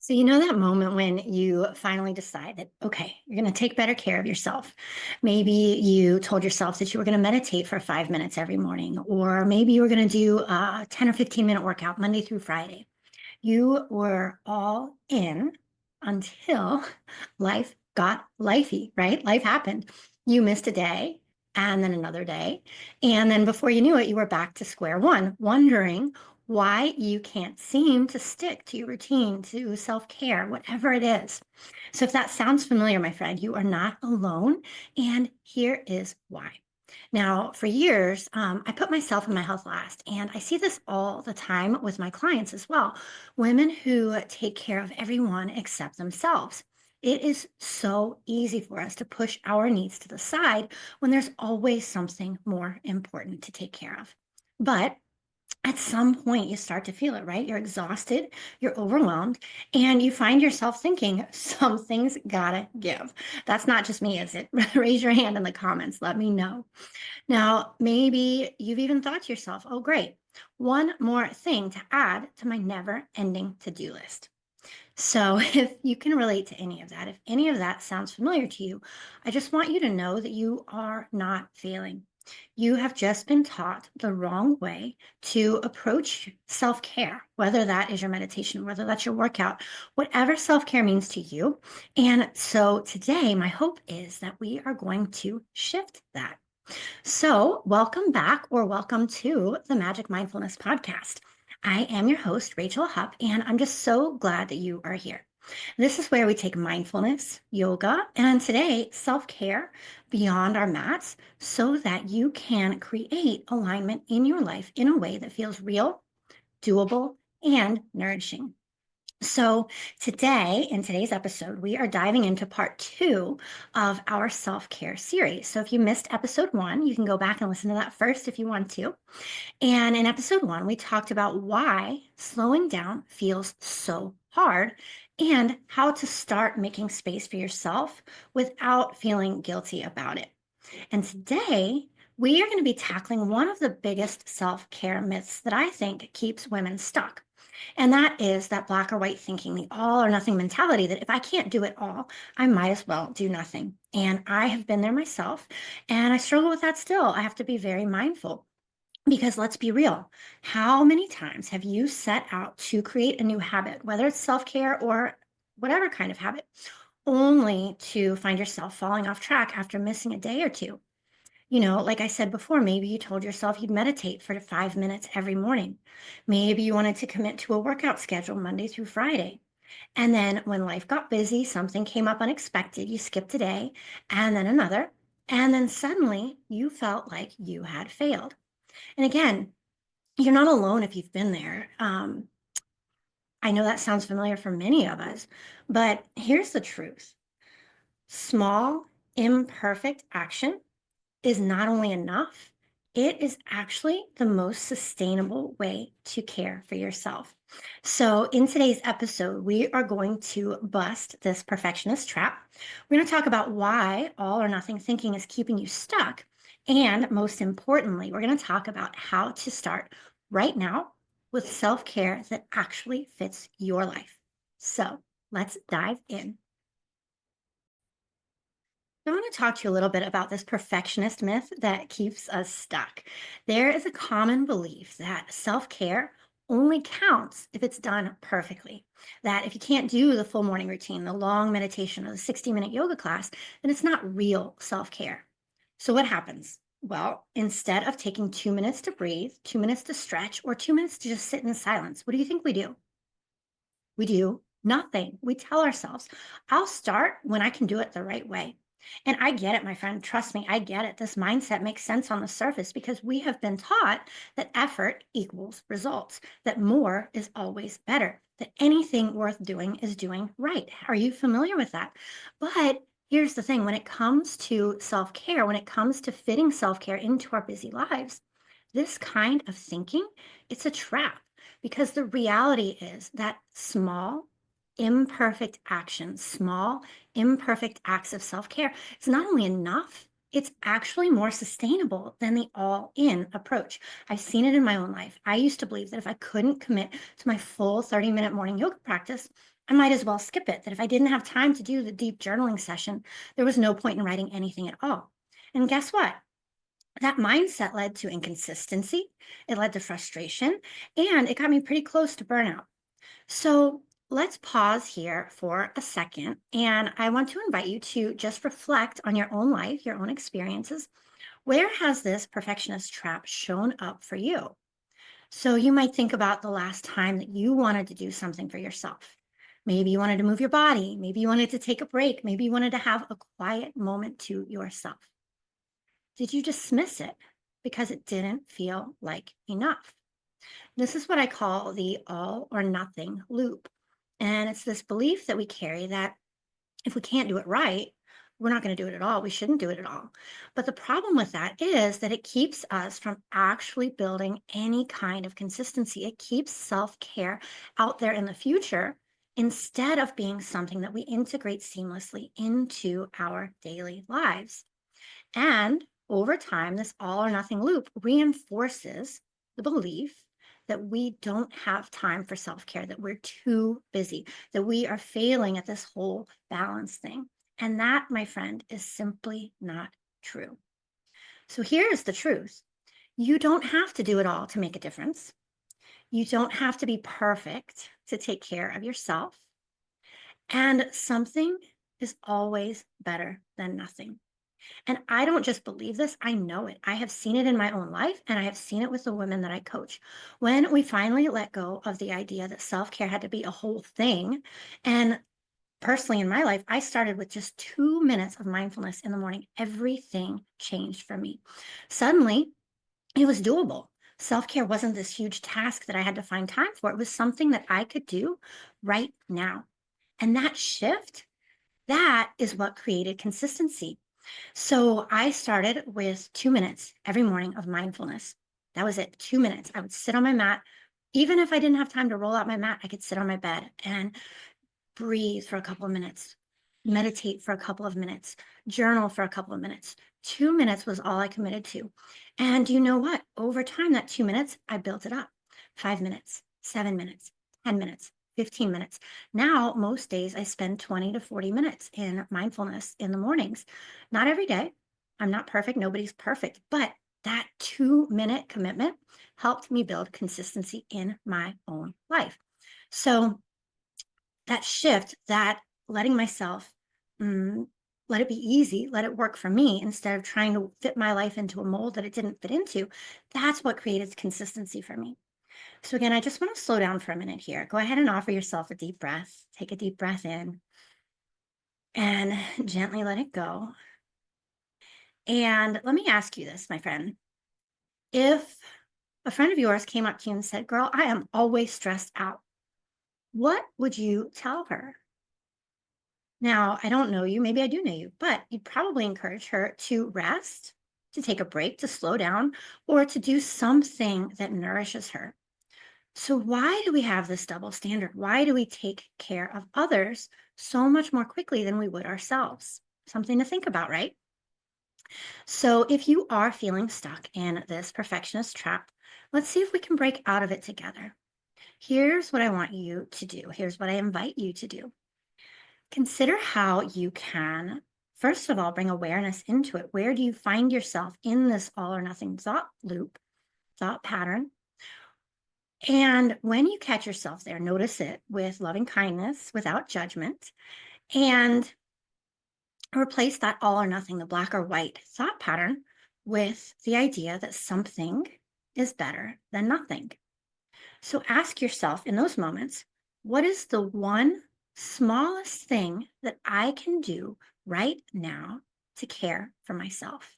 So, you know that moment when you finally decide that, okay, you're going to take better care of yourself. Maybe you told yourself that you were going to meditate for 5 minutes every morning, or maybe you were going to do a 10 or 15-minute workout Monday through Friday. You were all in until life got lifey, right? Life happened. You missed a day and then another day. And then before you knew it, you were back to square one, wondering why you can't seem to stick to your routine, to self care, whatever it is. So, if that sounds familiar, my friend, you are not alone. And here is why. Now, for years, I put myself and my health last, and I see this all the time with my clients as well. Women who take care of everyone except themselves. It is so easy for us to push our needs to the side when there's always something more important to take care of. But at some point, you start to feel it, right? You're exhausted, you're overwhelmed, and you find yourself thinking, something's gotta give. That's not just me, is it? Raise your hand in the comments. Let me know. Now, maybe you've even thought to yourself, oh, great, one more thing to add to my never ending to do list. So, if you can relate to any of that, if any of that sounds familiar to you, I just want you to know that you are not failing. You have just been taught the wrong way to approach self care, whether that is your meditation, whether that's your workout, whatever self care means to you. And so, today, my hope is that we are going to shift that. So, welcome back or welcome to the Magic Mindfulness Podcast. I am your host, Rachel Hupp, and I'm just so glad that you are here. This is where we take mindfulness, yoga, and today, self care beyond our mats so that you can create alignment in your life in a way that feels real, doable, and nourishing. So, today, in today's episode, we are diving into part two of our self care series. So, if you missed episode one, you can go back and listen to that first if you want to. And in episode one, we talked about why slowing down feels so hard and how to start making space for yourself without feeling guilty about it. And today, we are going to be tackling one of the biggest self care myths that I think keeps women stuck. And that is that black or white thinking, the all or nothing mentality that if I can't do it all, I might as well do nothing. And I have been there myself, and I struggle with that still. I have to be very mindful because let's be real. How many times have you set out to create a new habit, whether it's self care or whatever kind of habit, only to find yourself falling off track after missing a day or two? Like I said before, maybe you told yourself you'd meditate for 5 minutes every morning. Maybe you wanted to commit to a workout schedule Monday through Friday. And then when life got busy, something came up unexpected, you skipped a day and then another. And then suddenly you felt like you had failed. And again, you're not alone if you've been there. I know that sounds familiar for many of us, but here's the truth: small, imperfect action is not only enough, it is actually the most sustainable way to care for yourself. So, in today's episode, we are going to bust this perfectionist trap. We're going to talk about why all or nothing thinking is keeping you stuck. And most importantly, we're going to talk about how to start right now with self care that actually fits your life. So, let's dive in. I want to talk to you a little bit about this perfectionist myth that keeps us stuck. There is a common belief that self care only counts if it's done perfectly. That if you can't do the full morning routine, the long meditation, or the 60-minute yoga class, then it's not real self care. So, what happens? Well, instead of taking 2 minutes to breathe, 2 minutes to stretch, or 2 minutes to just sit in silence, what do you think we do? We do nothing. We tell ourselves, I'll start when I can do it the right way. And I get it, my friend. Trust me, I get it. This mindset makes sense on the surface because we have been taught that effort equals results, that more is always better, that anything worth doing is doing right. Are you familiar with that? But here's the thing: when it comes to self care, when it comes to fitting self care into our busy lives, this kind of thinking, it's a trap because the reality is that small, imperfect actions, small, imperfect acts of self care, it's not only enough, it's actually more sustainable than the all in approach. I've seen it in my own life. I used to believe that if I couldn't commit to my full 30-minute morning yoga practice, I might as well skip it. That if I didn't have time to do the deep journaling session, there was no point in writing anything at all. And guess what? That mindset led to inconsistency, it led to frustration, and it got me pretty close to burnout. So let's pause here for a second. And I want to invite you to just reflect on your own life, your own experiences. Where has this perfectionist trap shown up for you? So you might think about the last time that you wanted to do something for yourself. Maybe you wanted to move your body. Maybe you wanted to take a break. Maybe you wanted to have a quiet moment to yourself. Did you dismiss it because it didn't feel like enough? This is what I call the all or nothing loop. And it's this belief that we carry that if we can't do it right, we're not going to do it at all. We shouldn't do it at all. But the problem with that is that it keeps us from actually building any kind of consistency. It keeps self care out there in the future instead of being something that we integrate seamlessly into our daily lives. And over time, this all or nothing loop reinforces the belief that we don't have time for self care, that we're too busy, that we are failing at this whole balance thing. And that, my friend, is simply not true. So here's the truth: you don't have to do it all to make a difference. You don't have to be perfect to take care of yourself. And something is always better than nothing. And I don't just believe this, I know it. I have seen it in my own life and I have seen it with the women that I coach. When we finally let go of the idea that self care had to be a whole thing, and personally in my life, I started with just 2 minutes of mindfulness in the morning. Everything changed for me. Suddenly, it was doable. Self care wasn't this huge task that I had to find time for, it was something that I could do right now. And that shift, that is what created consistency. So I started with 2 minutes every morning of mindfulness. That was it, 2 minutes. I would sit on my mat. Even if I didn't have time to roll out my mat, I could sit on my bed and breathe for a couple of minutes, meditate for a couple of minutes, journal for a couple of minutes. 2 minutes was all I committed to. And you know what? Over time, that 2 minutes, I built it up. 5 minutes, 7 minutes, 10 minutes, 15 minutes. Now, most days, I spend 20 to 40 minutes in mindfulness in the mornings. Not every day. I'm not perfect. Nobody's perfect. But that 2 minute commitment helped me build consistency in my own life. So, that shift, that letting myself mm, let it be easy, let it work for me instead of trying to fit my life into a mold that it didn't fit into, that's what created consistency for me. So, again, I just want to slow down for a minute here. Go ahead and offer yourself a deep breath. Take a deep breath in and gently let it go. And let me ask you this, my friend. If a friend of yours came up to you and said, "Girl, I am always stressed out," what would you tell her? Now, I don't know you, maybe I do know you, but you'd probably encourage her to rest, to take a break, to slow down, or to do something that nourishes her. So, why do we have this double standard? Why do we take care of others so much more quickly than we would ourselves? Something to think about, right? So, if you are feeling stuck in this perfectionist trap, let's see if we can break out of it together. Here's what I want you to do. Here's what I invite you to do. Consider how you can, first of all, bring awareness into it. Where do you find yourself in this all or nothing thought loop, thought pattern? And when you catch yourself there, notice it with loving kindness, without judgment, and replace that all or nothing, the black or white thought pattern, with the idea that something is better than nothing. So ask yourself in those moments, what is the one smallest thing that I can do right now to care for myself?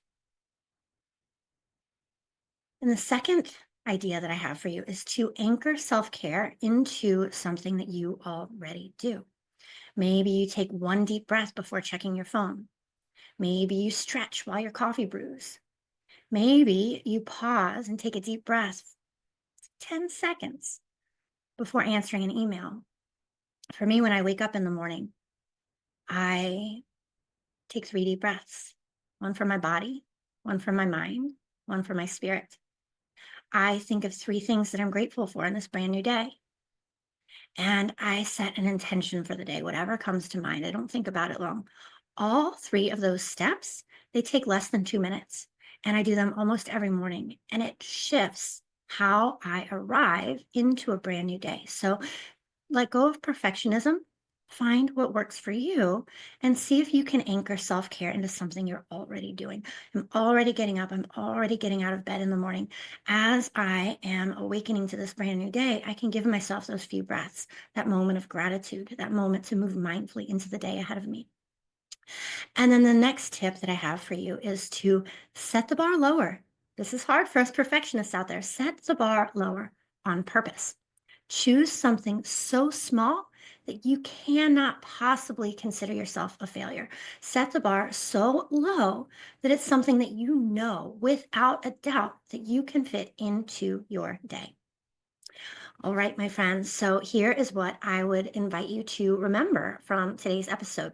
And the second idea that I have for you is to anchor self care into something that you already do. Maybe you take one deep breath before checking your phone. Maybe you stretch while your coffee brews. Maybe you pause and take a deep breath, 10 seconds before answering an email. For me, when I wake up in the morning, I take 3 deep breaths, one for my body, one for my mind, one for my spirit. I think of 3 things that I'm grateful for in this brand new day. and I set an intention for the day, whatever comes to mind. I don't think about it long. All three of those steps, they take less than 2 minutes. And I do them almost every morning. And it shifts how I arrive into a brand new day. So let go of perfectionism, find what works for you, and see if you can anchor self care into something you're already doing. I'm already getting up, I'm already getting out of bed in the morning. As I am awakening to this brand new day, I can give myself those few breaths, that moment of gratitude, that moment to move mindfully into the day ahead of me. And then the next tip that I have for you is to set the bar lower. This is hard for us perfectionists out there. Set the bar lower on purpose. Choose something so small that you cannot possibly consider yourself a failure. Set the bar so low that it's something that you know without a doubt that you can fit into your day. All right, my friends. So here is what I would invite you to remember from today's episode.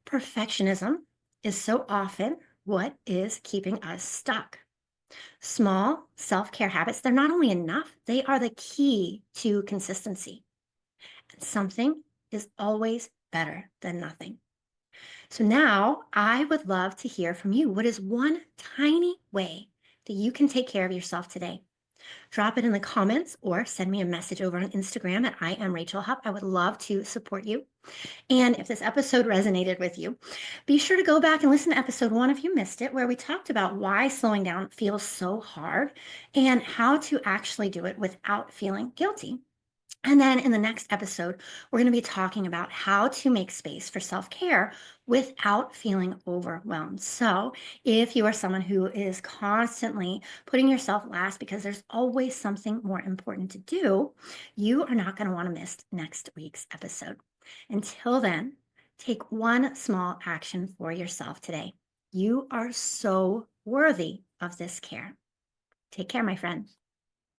Perfectionism is so often what is keeping us stuck. Small self care habits, they're not only enough, they are the key to consistency. Something is always better than nothing. So now I would love to hear from you. What is one tiny way that you can take care of yourself today? Drop it in the comments or send me a message over on Instagram at I am Rachel Hupp. I would love to support you. And if this episode resonated with you, be sure to go back and listen to episode 1 if you missed it, where we talked about why slowing down feels so hard and how to actually do it without feeling guilty. And then in the next episode, we're going to be talking about how to make space for self care without feeling overwhelmed. So, if you are someone who is constantly putting yourself last because there's always something more important to do, you are not going to want to miss next week's episode. Until then, take one small action for yourself today. You are so worthy of this care. Take care, my friend.